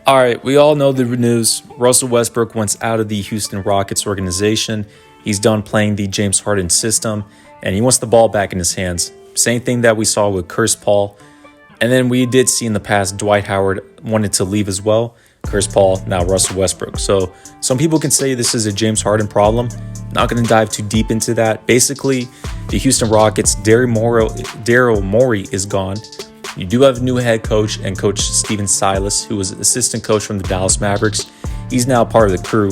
All right, we all know the news. Russell Westbrook wants out of the Houston Rockets organization. He's done playing the James Harden system, and he wants the ball back in his hands. Same thing that we saw with Chris Paul. And then we did see in the past Dwight Howard wanted to leave as well. Chris Paul, now Russell Westbrook. So some people can say this is a James Harden problem. Not going to dive too deep into that. Basically, the Houston Rockets, Daryl Morey is gone. You do have a new head coach and Coach Steven Silas, who was assistant coach from the Dallas Mavericks. He's now part of the crew.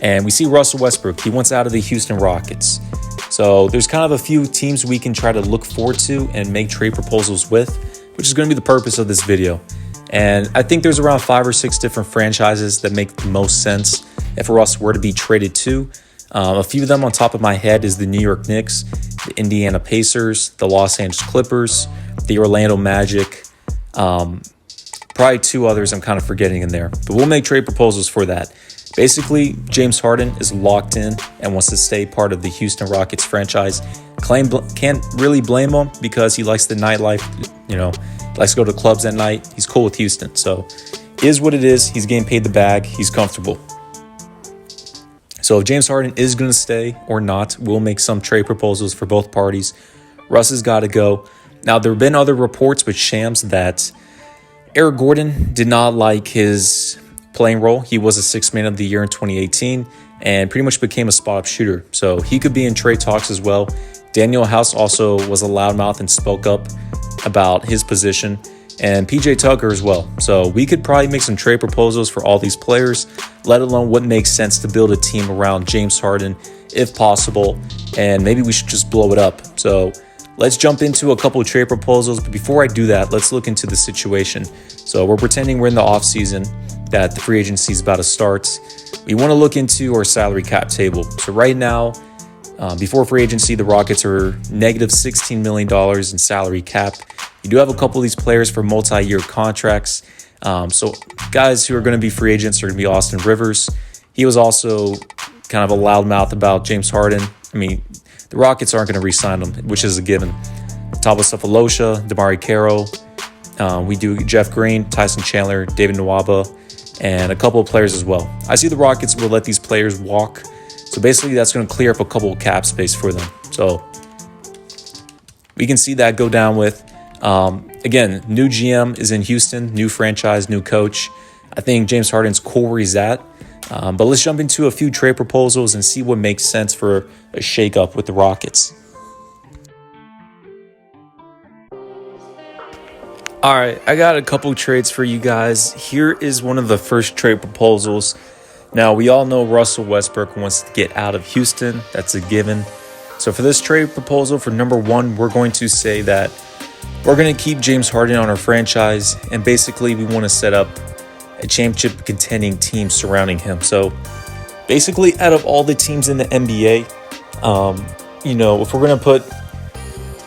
And we see Russell Westbrook. He wants out of the Houston Rockets. So there's kind of a few teams we can try to look forward to and make trade proposals with, which is going to be the purpose of this video. And I think there's around 5 or 6 different franchises that make the most sense if Russ were to be traded to. A few of them on top of my head is the New York Knicks, the Indiana Pacers, the Los Angeles Clippers, the Orlando Magic, probably 2 others I'm kind of forgetting in there. But we'll make trade proposals for that. Basically, James Harden is locked in and wants to stay part of the Houston Rockets franchise. Can't really blame him because he likes the nightlife, likes to go to clubs at night. He's cool with Houston. So is what it is. He's getting paid the bag. He's comfortable. So if James Harden is going to stay or not, we'll make some trade proposals for both parties. Russ has got to go. Now, there have been other reports with Shams that Eric Gordon did not like his playing role. He was a 6th man of the year in 2018 and pretty much became a spot-up shooter. So he could be in trade talks as well. Daniel House also was a loudmouth and spoke up about his position, and PJ Tucker as well. So we could probably make some trade proposals for all these players, let alone what makes sense to build a team around James Harden if possible, and maybe we should just blow it up. So let's jump into a couple of trade proposals, but before I do that, let's look into the situation. So we're pretending we're in the offseason, that the free agency is about to start. We want to look into our salary cap table. So right now, before free agency, the Rockets are negative $16 million in salary cap. You do have a couple of these players for multi-year contracts. So guys who are going to be free agents are going to be Austin Rivers. He was also kind of a loudmouth about James Harden. I mean, the Rockets aren't going to re-sign him, which is a given. Thabo Sefolosha, Damari Carroll. We do Jeff Green, Tyson Chandler, David Nwaba, and a couple of players as well. I see the Rockets will let these players walk. So basically, that's going to clear up a couple of cap space for them. So we can see that go down with, again, new GM is in Houston, new franchise, new coach. I think James Harden's cool where he's at. But let's jump into a few trade proposals and see what makes sense for a shakeup with the Rockets. All right, I got a couple trades for you guys. Here is one of the first trade proposals. Now, we all know Russell Westbrook wants to get out of Houston. That's a given. So for this trade proposal, for number 1, we're going to say that we're going to keep James Harden on our franchise. And basically, we want to set up a championship contending team surrounding him. So basically, out of all the teams in the NBA, if we're going to put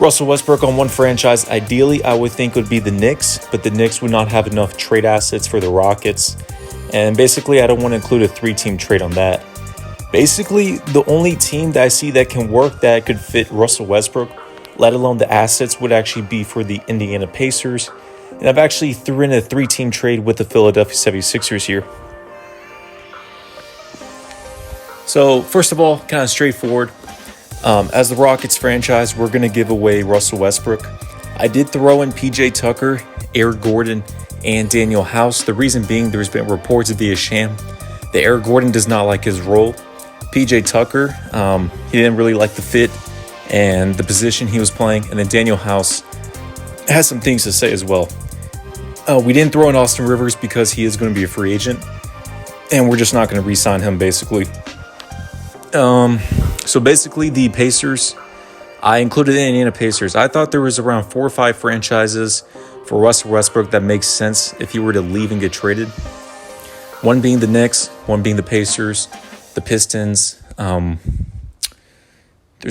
Russell Westbrook on one franchise, ideally, I would think it would be the Knicks. But the Knicks would not have enough trade assets for the Rockets. And basically, I don't want to include a 3-team trade on that. Basically, the only team that I see that can work that could fit Russell Westbrook, let alone the assets, would actually be for the Indiana Pacers. And I've actually threw in a 3-team trade with the Philadelphia 76ers here. So, first of all, kind of straightforward. As the Rockets franchise, we're going to give away Russell Westbrook. I did throw in PJ Tucker, Eric Gordon, and Daniel House. The reason being, there's been reports via Sham that Eric Gordon does not like his role. PJ Tucker, he didn't really like the fit and the position he was playing. And then Daniel House has some things to say as well. We didn't throw in Austin Rivers because he is going to be a free agent. And we're just not going to re-sign him, basically. So basically, the Pacers, I included the Indiana Pacers. I thought there was around 4 or 5 franchises for Russell Westbrook that makes sense if he were to leave and get traded. One being the Knicks, one being the Pacers, the Pistons. There's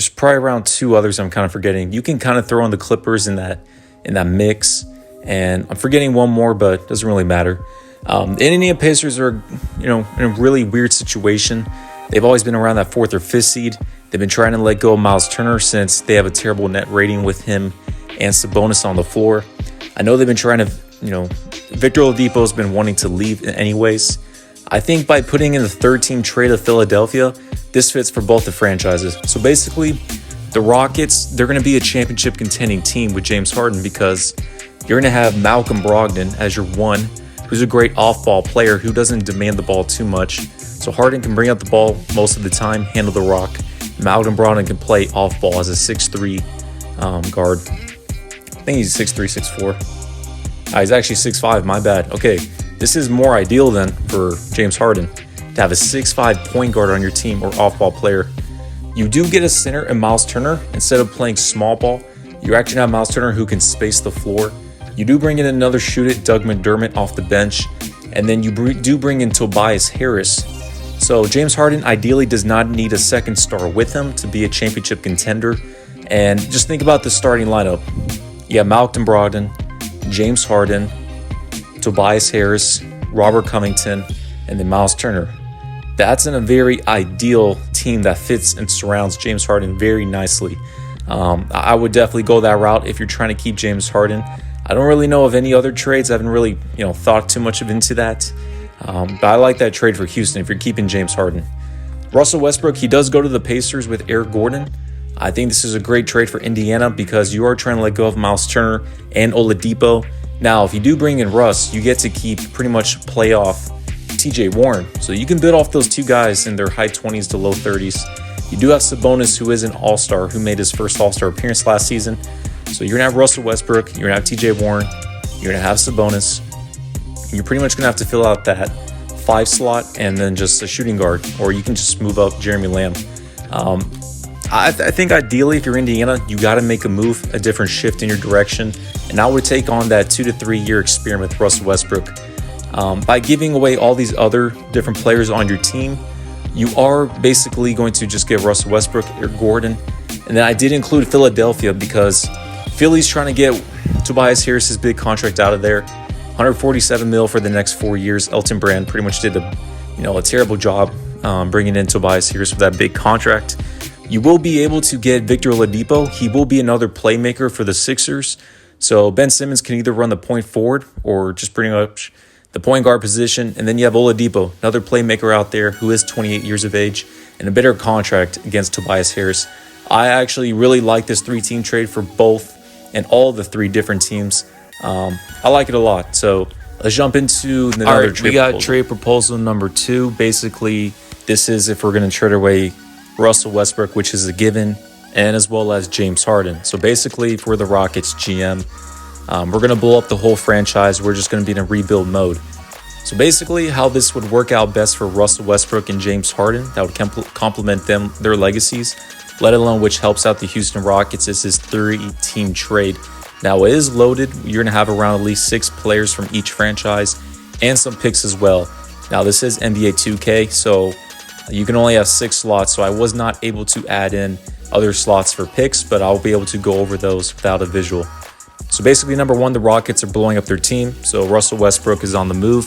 probably around 2 others I'm kind of forgetting. You can kind of throw in the Clippers in that mix. And I'm forgetting one more, but it doesn't really matter. The Indiana Pacers are, in a really weird situation. They've always been around that 4th or 5th seed. They've been trying to let go of Miles Turner since they have a terrible net rating with him and Sabonis on the floor. I know they've been trying to Victor Oladipo's been wanting to leave anyways. I think by putting in the third-team trade of Philadelphia, this fits for both the franchises. So basically, the Rockets, they're going to be a championship contending team with James Harden because you're going to have Malcolm Brogdon as your one, who's a great off-ball player who doesn't demand the ball too much. So Harden can bring up the ball most of the time, handle the rock. Malcolm Brogdon can play off-ball as a 6'3" guard. I think he's 6'3", 6'4". He's actually 6'5", my bad. Okay, this is more ideal then for James Harden to have a 6'5" point guard on your team or off-ball player. You do get a center in Miles Turner. Instead of playing small ball, you actually have Miles Turner who can space the floor. You do bring in another shooter, Doug McDermott, off the bench. And then you do bring in Tobias Harris. So James Harden ideally does not need a second star with him to be a championship contender. And just think about the starting lineup. You have Malcolm Brogdon, James Harden, Tobias Harris, Robert Covington, and then Miles Turner. That's in a very ideal team that fits and surrounds James Harden very nicely. I would definitely go that route if you're trying to keep James Harden. I don't really know of any other trades. I haven't really, thought too much into that. But I like that trade for Houston if you're keeping James Harden. Russell Westbrook, he does go to the Pacers with Eric Gordon. I think this is a great trade for Indiana because you are trying to let go of Miles Turner and Oladipo. Now, if you do bring in Russ, you get to keep pretty much playoff TJ Warren. So you can build off those two guys in their high 20s to low 30s. You do have Sabonis, who is an all-star, who made his first all-star appearance last season. So you're going to have Russell Westbrook, you're going to have TJ Warren, you're going to have Sabonis. And you're pretty much going to have to fill out that 5 slot and then just a shooting guard, or you can just move up Jeremy Lamb. I think ideally, if you're Indiana, you got to make a move, a different shift in your direction. And I would take on that 2 to 3 year experiment with Russell Westbrook. By giving away all these other different players on your team, you are basically going to just give Russell Westbrook, Eric Gordon. And then I did include Philadelphia because Philly's trying to get Tobias Harris's big contract out of there. $147 million for the next 4 years. Elton Brand pretty much did a terrible job bringing in Tobias Harris for that big contract. You will be able to get Victor Oladipo. He will be another playmaker for the Sixers. So Ben Simmons can either run the point forward or just pretty much the point guard position. And then you have Oladipo, another playmaker out there who is 28 years of age and a better contract against Tobias Harris. I actually really like this 3-team trade for both and all the 3 different teams. I like it a lot. So let's jump into another trade. We got trade proposal number 2. Basically, this is if we're going to trade away Russell Westbrook, which is a given, and as well as James Harden. So basically, if we're the Rockets GM, we're going to blow up the whole franchise. We're just going to be in a rebuild mode. So basically, how this would work out best for Russell Westbrook and James Harden, that would complement their legacies, let alone which helps out the Houston Rockets, is this 3-team trade. Now, it is loaded. You're going to have around at least 6 players from each franchise and some picks as well. Now, this is NBA 2K, so you can only have 6 slots, so I was not able to add in other slots for picks, but I'll be able to go over those without a visual. So basically, number 1, the Rockets are blowing up their team. So Russell Westbrook is on the move.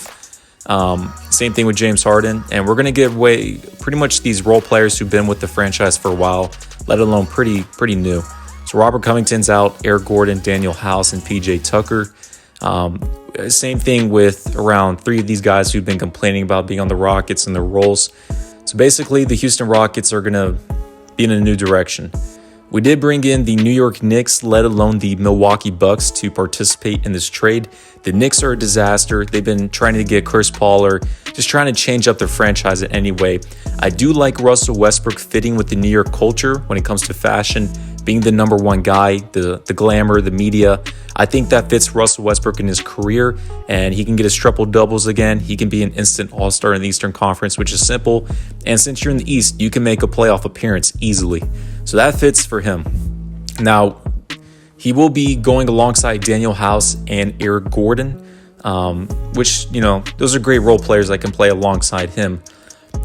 Same thing with James Harden. And we're going to give away pretty much these role players who've been with the franchise for a while, let alone pretty new. So Robert Covington's out, Eric Gordon, Daniel House, and PJ Tucker. Same thing with around 3 of these guys who've been complaining about being on the Rockets and their roles. So basically, the Houston Rockets are going to be in a new direction. We did bring in the New York Knicks, let alone the Milwaukee Bucks, to participate in this trade. The Knicks are a disaster. They've been trying to get Chris Paul or just trying to change up their franchise in any way. I do like Russell Westbrook fitting with the New York culture when it comes to fashion, being the number 1 guy, the glamour, the media. I think that fits Russell Westbrook in his career, and he can get his triple doubles again. He can be an instant all-star in the Eastern Conference, which is simple. And since you're in the East, you can make a playoff appearance easily. So that fits for him. Now, he will be going alongside Daniel House and Eric Gordon, which, those are great role players that can play alongside him.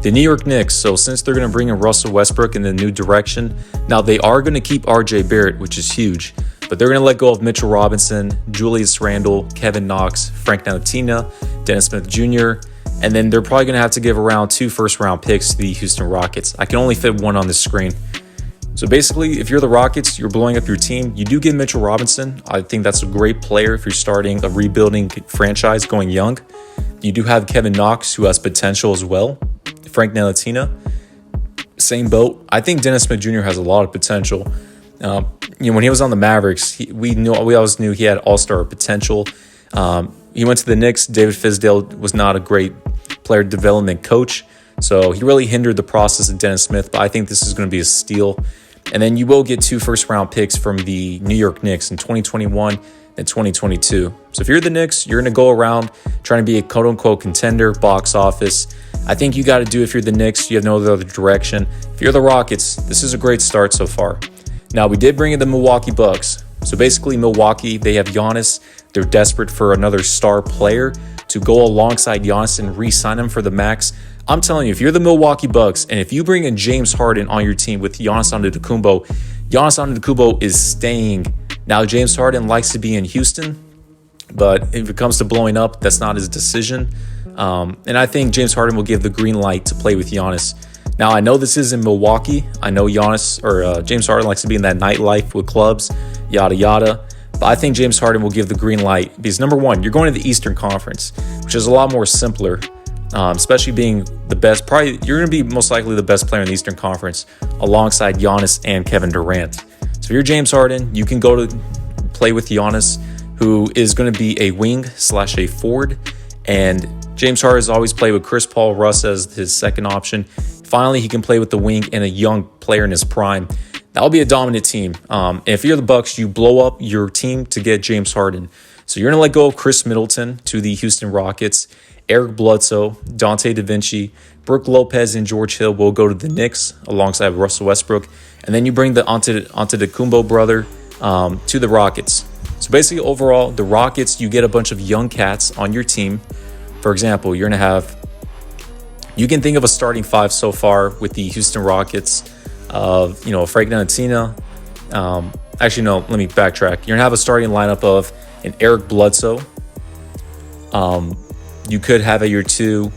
The New York Knicks, so since they're going to bring in Russell Westbrook in the new direction, now they are going to keep RJ Barrett, which is huge, but they're going to let go of Mitchell Robinson, Julius Randle, Kevin Knox, Frank Ntilikina, Dennis Smith Jr., and then they're probably going to have to give around 2 first-round picks to the Houston Rockets. I can only fit 1 on the screen. So basically, if you're the Rockets, you're blowing up your team. You do get Mitchell Robinson. I think that's a great player if you're starting a rebuilding franchise going young. You do have Kevin Knox, who has potential as well. Frank Ntilikina, same boat. I think Dennis Smith Jr. has a lot of potential. When he was on the Mavericks, we always knew he had all-star potential. He went to the Knicks. David Fizdale was not a great player development coach, so he really hindered the process of Dennis Smith. But I think this is going to be a steal. And then you will get 2 first-round picks from the New York Knicks in 2021 and 2022. So if you're the Knicks, you're going to go around trying to be a quote-unquote contender, box office. I think you got to do if you're the Knicks. You have no other direction. If you're the Rockets, this is a great start so far. Now, we did bring in the Milwaukee Bucks. So basically, Milwaukee, they have Giannis. They're desperate for another star player to go alongside Giannis and re-sign him for the max. I'm telling you, if you're the Milwaukee Bucks and if you bring in James Harden on your team with Giannis Antetokounmpo is staying. Now, James Harden likes to be in Houston, but if it comes to blowing up, that's not his decision. And I think James Harden will give the green light to play with Giannis. Now, I know this is in Milwaukee. I know James Harden likes to be in that nightlife with clubs, yada, yada. But I think James Harden will give the green light because, number one, you're going to the Eastern Conference, which is a lot more simpler. Especially being the best, you're going to be most likely the best player in the Eastern Conference alongside Giannis and Kevin Durant. So if you're James Harden, you can go to play with Giannis, who is going to be a wing/a forward. And James Harden has always played with Chris Paul, Russ as his second option. Finally, he can play with the wing and a young player in his prime. That'll be a dominant team. If you're the Bucks, you blow up your team to get James Harden. So you're going to let go of Chris Middleton to the Houston Rockets. Eric Bledsoe, Dante DaVinci, Brook Lopez, and George Hill will go to the Knicks alongside Russell Westbrook. And then you bring the Antetokounmpo brother to the Rockets. So basically, overall, the Rockets, you get a bunch of young cats on your team. For example, you can think of a starting 5 so far with the Houston Rockets of, Frank Ntilikina. Actually, no, let me backtrack. You're going to have a starting lineup of an Eric Bledsoe. You could have at your 2,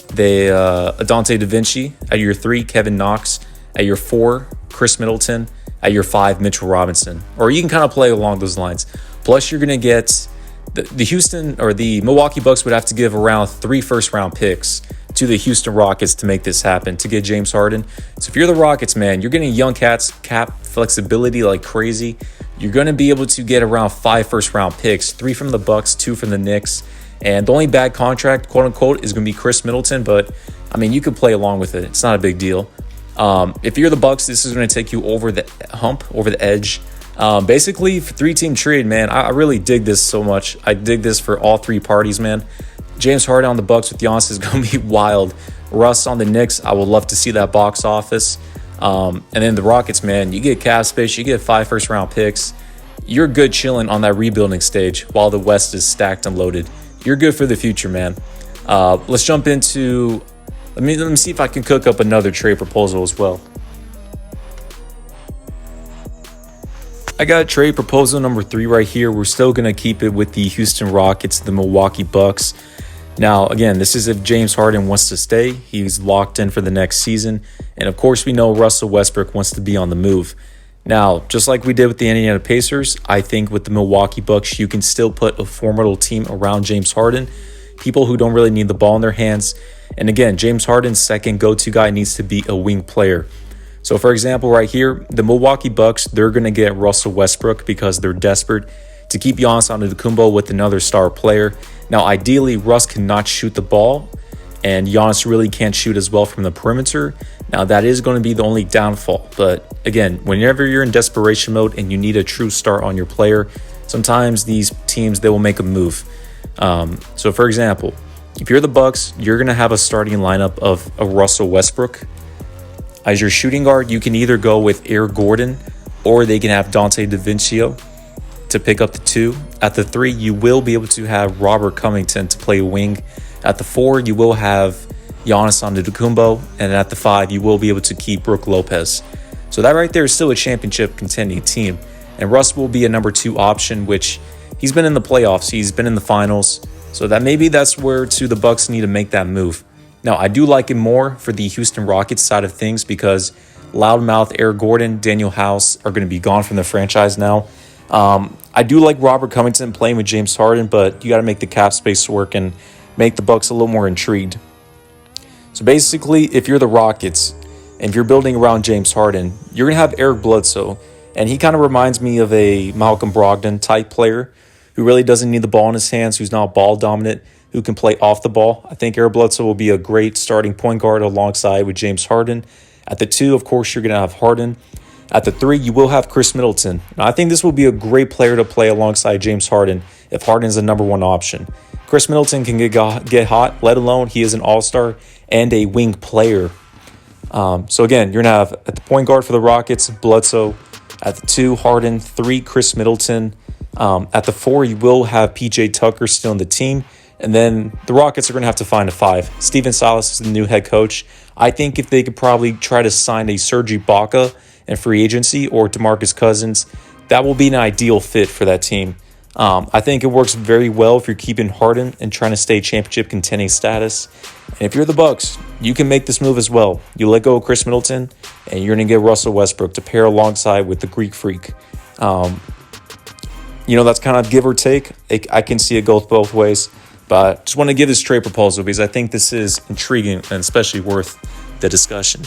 Dante DaVinci. At your 3, Kevin Knox. At your 4, Chris Middleton. At your 5, Mitchell Robinson. Or you can kind of play along those lines. Plus, you're going to get the Milwaukee Bucks would have to give around 3 first-round picks to the Houston Rockets to make this happen, to get James Harden. So if you're the Rockets, man, you're getting young cats, cap flexibility like crazy. You're going to be able to get around 5 first-round picks, 3 from the Bucks, 2 from the Knicks. And the only bad contract, quote-unquote, is going to be Chris Middleton. But, you could play along with it. It's not a big deal. If you're the Bucks, this is going to take you over the hump, over the edge. Basically, for 3-team trade, man, I really dig this so much. I dig this for all 3 parties, man. James Harden on the Bucks with Giannis is going to be wild. Russ on the Knicks, I would love to see that box office. And then the Rockets, man, you get cap space, you get 5 first-round picks. You're good chilling on that rebuilding stage while the West is stacked and loaded. You're good for the future, man. Let's jump into... Let me see if I can cook up another trade proposal as well. I got trade proposal number 3 right here. We're still going to keep it with the Houston Rockets, the Milwaukee Bucks. Now, again, this is if James Harden wants to stay. He's locked in for the next season. And, of course, we know Russell Westbrook wants to be on the move. Now, just like we did with the Indiana Pacers, I think with the Milwaukee Bucks, you can still put a formidable team around James Harden. People who don't really need the ball in their hands. And again, James Harden's second go-to guy needs to be a wing player. So, for example, right here, the Milwaukee Bucks, they're going to get Russell Westbrook because they're desperate to keep Giannis Antetokounmpo with another star player. Now, ideally, Russ cannot shoot the ball, and Giannis really can't shoot as well from the perimeter. Now, that is going to be the only downfall. But again, whenever you're in desperation mode and you need a true star on your player, sometimes these teams, they will make a move. So, for example, if you're the Bucks, you're going to have a starting lineup of a Russell Westbrook. As your shooting guard, you can either go with Eric Gordon or they can have Dante DaVinci to pick up the 2. At the 3, you will be able to have Robert Covington to play wing. At the 4, you will have Giannis Antetokounmpo. And at the 5, you will be able to keep Brook Lopez. So that right there is still a championship contending team. And Russ will be a number 2 option, which he's been in the playoffs. He's been in the finals. So that maybe that's where the Bucks need to make that move. Now, I do like it more for the Houston Rockets side of things because loudmouth Eric Gordon, Daniel House are going to be gone from the franchise now. I do like Robert Covington playing with James Harden, but you got to make the cap space work and make the Bucks a little more intrigued. So basically, if you're the Rockets and if you're building around James Harden, you're going to have Eric Bledsoe. And he kind of reminds me of a Malcolm Brogdon type player who really doesn't need the ball in his hands, who's not ball dominant, who can play off the ball. I think Eric Bledsoe will be a great starting point guard alongside with James Harden. At the 2, of course, you're going to have Harden. At the 3, you will have Chris Middleton. Now, I think this will be a great player to play alongside James Harden if Harden is the number 1 option. Chris Middleton can get hot, let alone he is an all-star and a wing player. So again, you're going to have at the point guard for the Rockets, Bledsoe. At the 2, Harden. 3, Chris Middleton. At the 4, you will have PJ Tucker still on the team. And then the Rockets are going to have to find a 5. Stephen Silas is the new head coach. I think if they could probably try to sign a Serge Ibaka in free agency or DeMarcus Cousins, that will be an ideal fit for that team. I think it works very well if you're keeping Harden and trying to stay championship contending status. And if you're the Bucks, you can make this move as well. You let go of Chris Middleton, and you're going to get Russell Westbrook to pair alongside with the Greek Freak. That's kind of give or take. I can see it go both ways. But just want to give this trade proposal because I think this is intriguing and especially worth the discussion.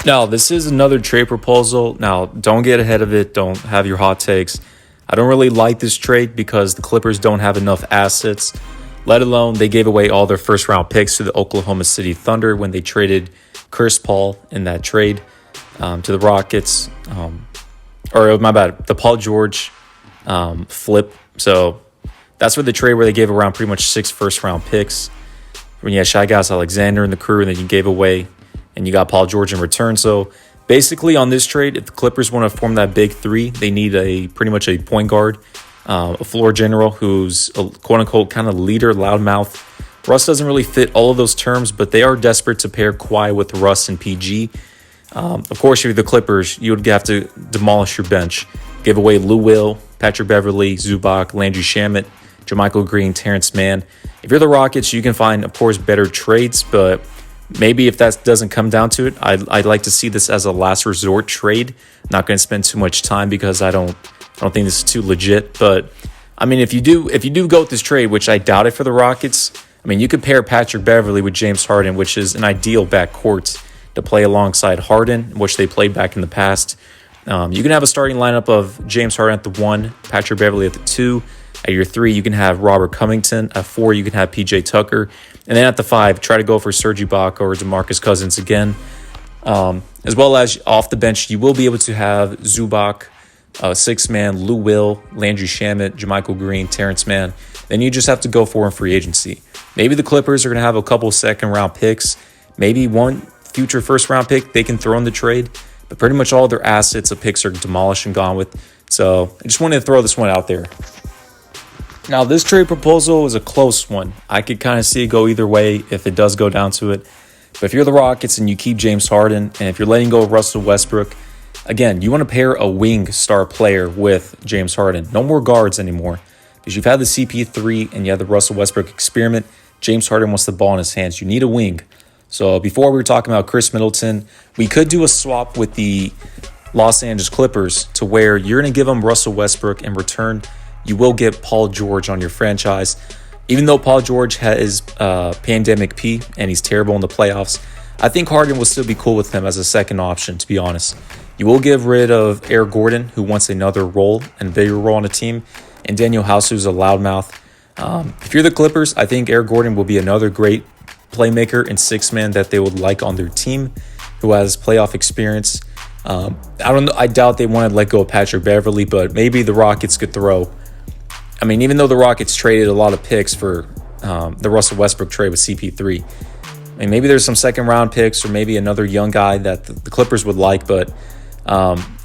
Now, this is another trade proposal. Now, don't get ahead of it. Don't have your hot takes. I don't really like this trade because the Clippers don't have enough assets, let alone they gave away all their first-round picks to the Oklahoma City Thunder when they traded Chris Paul in that trade to the Rockets. The Paul George flip. So that's for the trade where they gave around pretty much 6 first-round picks. When you had Shai Gilgeous-Alexander in the crew, and then you gave away, and you got Paul George in return. So basically on this trade, if the Clippers want to form that big 3, they need pretty much a point guard, a floor general who's a quote-unquote kind of leader, loudmouth. Russ doesn't really fit all of those terms, but they are desperate to pair Kawhi with Russ and PG. Of course, if you're the Clippers, you would have to demolish your bench. Give away Lou Will, Patrick Beverley, Zubac, Landry Shamet, JaMychal Green, Terrence Mann. If you're the Rockets, you can find, of course, better trades, but maybe if that doesn't come down to it, I'd like to see this as a last resort trade. Not going to spend too much time because I don't think this is too legit. But I mean, if you do go with this trade, which I doubt it for the Rockets, I mean, you could pair Patrick Beverley with James Harden, which is an ideal backcourt to play alongside Harden, which they played back in the past. You can have a starting lineup of James Harden at the 1, Patrick Beverley at the 2. At your 3, you can have Robert Covington. At 4, you can have PJ Tucker. And then at the 5, try to go for Serge Ibaka or DeMarcus Cousins again. As well as off the bench, you will be able to have Zubac, 6-man, Lou Will, Landry Shamet, JaMychal Green, Terrence Mann. Then you just have to go for in free agency. Maybe the Clippers are going to have a couple second-round picks. Maybe one future first-round pick they can throw in the trade. But pretty much all their assets of picks are demolished and gone with. So I just wanted to throw this one out there. Now, this trade proposal is a close one. I could kind of see it go either way if it does go down to it. But if you're the Rockets and you keep James Harden, and if you're letting go of Russell Westbrook, again, you want to pair a wing star player with James Harden. No more guards anymore. Because you've had the CP3 and you have the Russell Westbrook experiment. James Harden wants the ball in his hands. You need a wing. So before we were talking about Chris Middleton, we could do a swap with the Los Angeles Clippers to where you're going to give them Russell Westbrook in return. You will get Paul George on your franchise. Even though Paul George has pandemic P and he's terrible in the playoffs, I think Harden will still be cool with him as a second option, to be honest. You will get rid of Eric Gordon, who wants another role and bigger role on the team, and Daniel House, who's a loudmouth. If you're the Clippers, I think Eric Gordon will be another great playmaker and 6-man that they would like on their team, who has playoff experience. I doubt they want to let go of Patrick Beverley, but maybe the Rockets could throw. I mean, even though the Rockets traded a lot of picks for the Russell Westbrook trade with CP3, I mean, maybe there's some second-round picks or maybe another young guy that the Clippers would like, but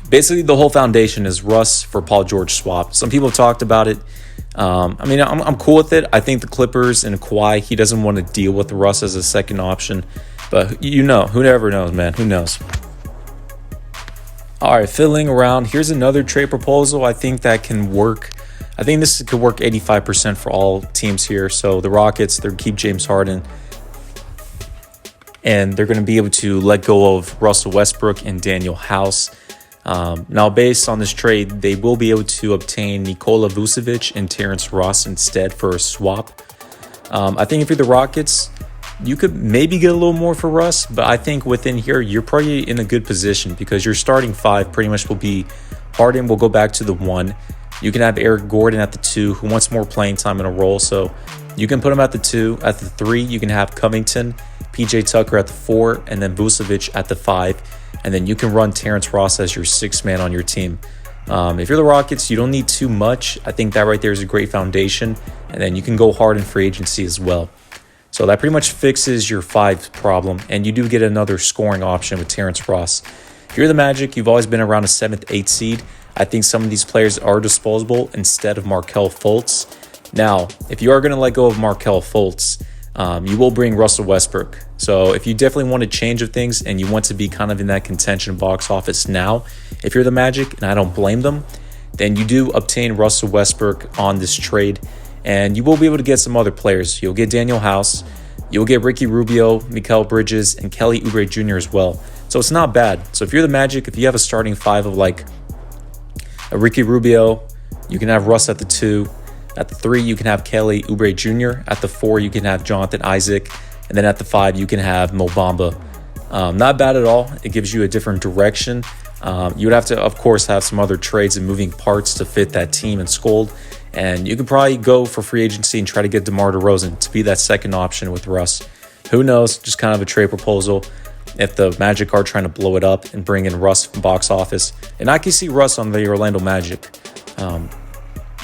basically the whole foundation is Russ for Paul George swap. Some people have talked about it. I'm cool with it. I think the Clippers and Kawhi, he doesn't want to deal with Russ as a second option, but who never knows, man? Who knows? All right, fiddling around. Here's another trade proposal I think that can work. I think this could work 85% for all teams here. So the Rockets, they're going to keep James Harden, and they're going to be able to let go of Russell Westbrook and Daniel House. Now, based on this trade, they will be able to obtain Nikola Vucevic and Terrence Ross instead for a swap. I think if you're the Rockets, you could maybe get a little more for Russ, but I think within here, you're probably in a good position because your starting five pretty much will be Harden will go back to the 1. You can have Eric Gordon at the 2, who wants more playing time in a role, so you can put him at the 2. At the 3, you can have Covington, PJ Tucker at the 4, and then Vucevic at the 5. And then you can run Terrence Ross as your 6th man on your team. If you're the Rockets, you don't need too much. I think that right there is a great foundation. And then you can go hard in free agency as well. So that pretty much fixes your 5 problem. And you do get another scoring option with Terrence Ross. If you're the Magic, you've always been around a 7th, 8th seed. I think some of these players are disposable instead of Markelle Fultz. Now, if you are going to let go of Markelle Fultz, you will bring Russell Westbrook. So if you definitely want a change of things and you want to be kind of in that contention box office now, if you're the Magic, and I don't blame them, then you do obtain Russell Westbrook on this trade, and you will be able to get some other players. You'll get Daniel House, you'll get Ricky Rubio, Mikal Bridges, and Kelly Oubre Jr. as well. So it's not bad. So if you're the Magic, if you have a starting 5 of like a Ricky Rubio, you can have Russ at the 2. At the 3, you can have Kelly Oubre Jr. At the 4, you can have Jonathan Isaac. And then at the 5, you can have Mo Bamba. Not bad at all. It gives you a different direction. You would have to, of course, have some other trades and moving parts to fit that team and scold. And you could probably go for free agency and try to get DeMar DeRozan to be that second option with Russ. Who knows? Just kind of a trade proposal. If the Magic are trying to blow it up and bring in Russ from box office. And I can see Russ on the Orlando Magic.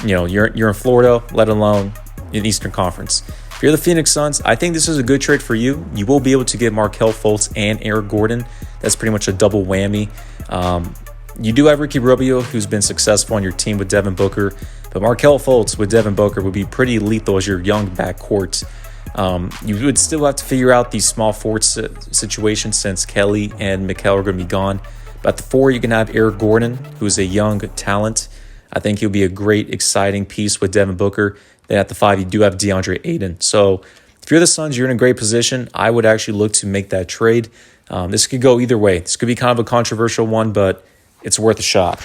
You're in Florida, let alone in Eastern Conference. If you're the Phoenix Suns, I think this is a good trade for you. You will be able to get Markelle Fultz and Eric Gordon. That's pretty much a double whammy. You do have Ricky Rubio, who's been successful on your team with Devin Booker. But Markelle Fultz with Devin Booker would be pretty lethal as your young backcourt. You would still have to figure out the small forward situation since Kelly and Mikal are going to be gone. But at the 4, you can have Eric Gordon, who's a young talent. I think he'll be a great, exciting piece with Devin Booker. Then at the 5, you do have DeAndre Ayton. So if you're the Suns, you're in a great position. I would actually look to make that trade. This could go either way. This could be kind of a controversial one, but it's worth a shot.